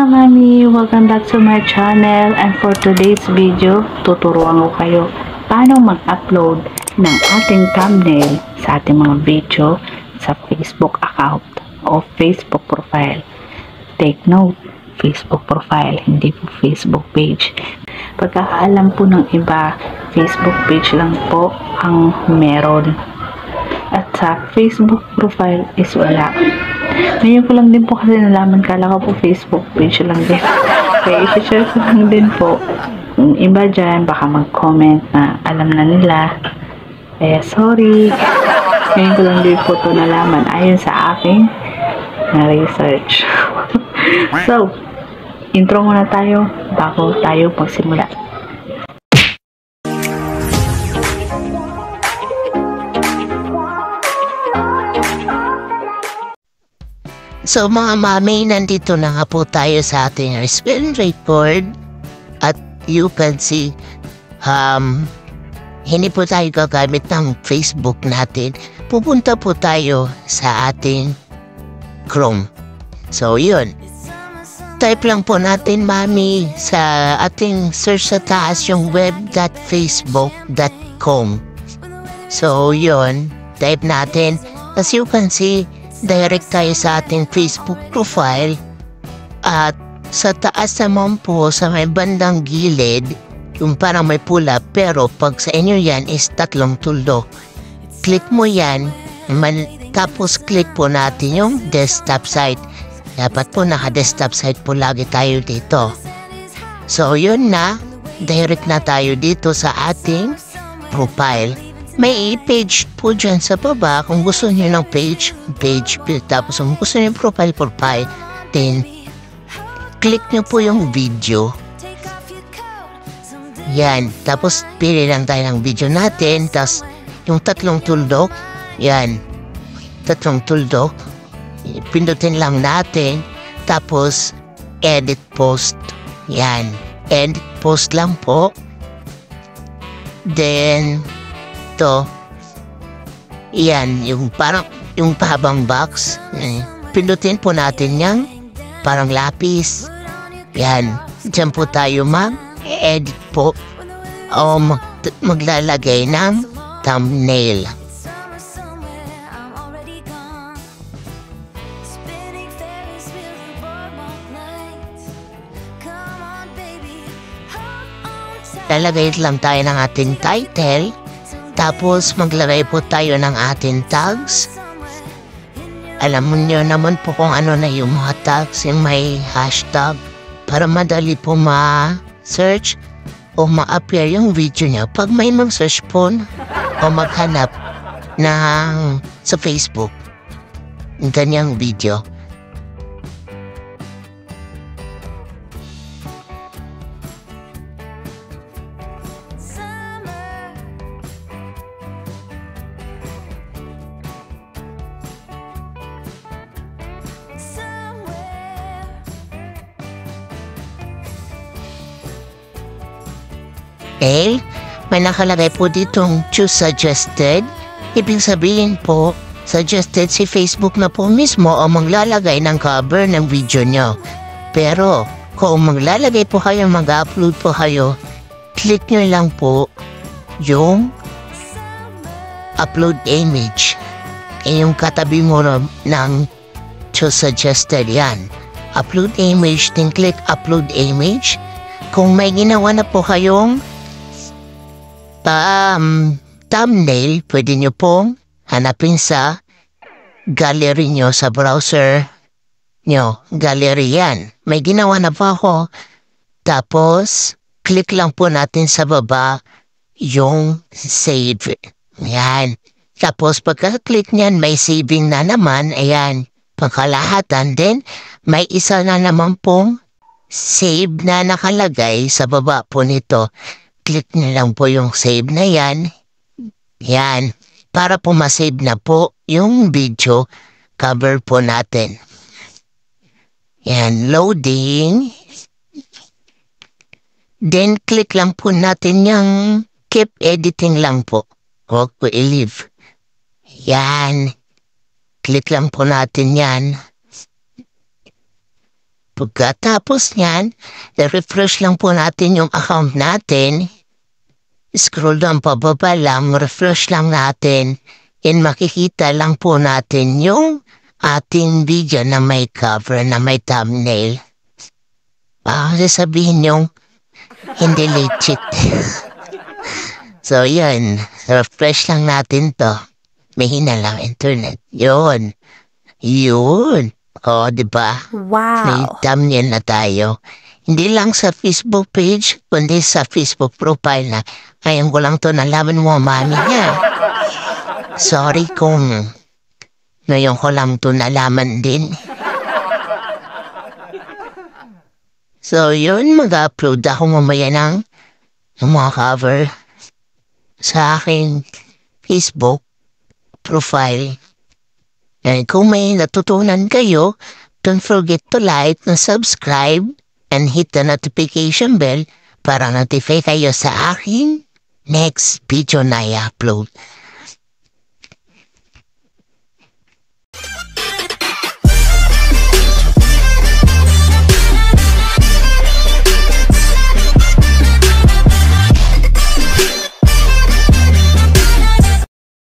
mami! Welcome back to my channel, and for today's video, tuturuan ko kayo paano mag-upload ng ating thumbnail sa ating mga video sa Facebook account o Facebook profile. Take note, Facebook profile, hindi po Facebook page. Pagkakaalam po ng iba, Facebook page lang po ang meron. At sa Facebook profile is wala. Ngayon ko lang din po kasi nalaman, kala ko po Facebook page lang din. Kaya i-share ko lang din po. Kung iba dyan, baka mag-comment na alam na nila. Kaya sorry. Ngayon ko lang din po ito nalaman ayon sa aking na-research. So, intro muna tayo bago tayo magsimula. So mga mami, nandito na nga po tayo sa ating screen record at you can see hindi po tayo gagamit ng Facebook natin. Pupunta po tayo sa ating Chrome. So yun, type lang po natin mami sa ating search sa taas yung web.facebook.com. So yun, type natin. As you can see, direct tayo sa ating Facebook profile at sa taas naman po sa may bandang gilid yung parang may pula, pero pag sa inyo yan is tatlong tuldok. Click mo yan, tapos click po natin yung desktop site. Dapat po naka-desktop site po lagi tayo dito. So yun na, direct na tayo dito sa ating profile. May page po dyan sa baba kung gusto niyo ng page. Tapos kung gusto niyo profile, then click niyo po yung video. Yan, tapos pili lang tayo ng video natin. Tapos yung tatlong tuldok, yan, tatlong tuldok, pindutin lang natin. Tapos edit post, yan, edit post lang po. Then yan, yung parang yung pahabang box, pindutin po natin yung parang lapis. Yan, dyan po tayo mag-edit po o maglalagay ng thumbnail. Lalagay lang tayo ng ating title. Tapos maglagay po tayo ng ating tags. Alam mo nyo naman po kung ano na yung mga tags, yung may hashtag para madali po ma-search o ma-appear yung video nyo pag may mag-search po o maghanap ng sa Facebook ng ganyang video. Okay, may nakalagay po ditong choose suggested. Ibig sabihin po, suggested si Facebook na po mismo o maglalagay ng cover ng video nyo. Pero kung maglalagay po kayo, mag-upload po kayo, click nyo lang po yung upload image. Yung katabi mo ng choose suggested, yan. Upload image, then click upload image. Kung may ginawa na po kayong thumbnail, pwede nyo pong hanapin sa gallery nyo sa browser nyo. Gallery yan. May ginawa na po ako. Tapos, click lang po natin sa baba yung save. Yan. Tapos, pagka-click nyan, may saving na naman. Ayan. Pagkalahatan din, may isa na naman pong save na nakalagay sa baba po nito. Click nyo lang po yung save na yan. Yan. Para po masave na po yung video cover po natin. Yan. Loading. Then, click lang po natin yung keep editing lang po. Huwag po i-leave. Yan. Click lang po natin yan. Pagkatapos niyan, refresh lang po natin yung account natin. Scroll down pababa lang, refresh lang natin. And makikita lang po natin yung ating video na may cover, na may thumbnail. Sasabihin yung hindi legit. So, yan. Refresh lang natin to. Mahina lang internet. Yun. O, diba? May Wow. thumbnail na tayo. Hindi lang sa Facebook page, kundi sa Facebook profile na. Ngayon ko lang to nalaman mo, mami niya. Sorry kung ngayon ko lang to nalaman din. So, yun, mag-upload ako mamaya ng mga cover sa aking Facebook profile. And kung may natutunan kayo, don't forget to like and subscribe and hit the notification bell para notify kayo sa aking next video na i-upload.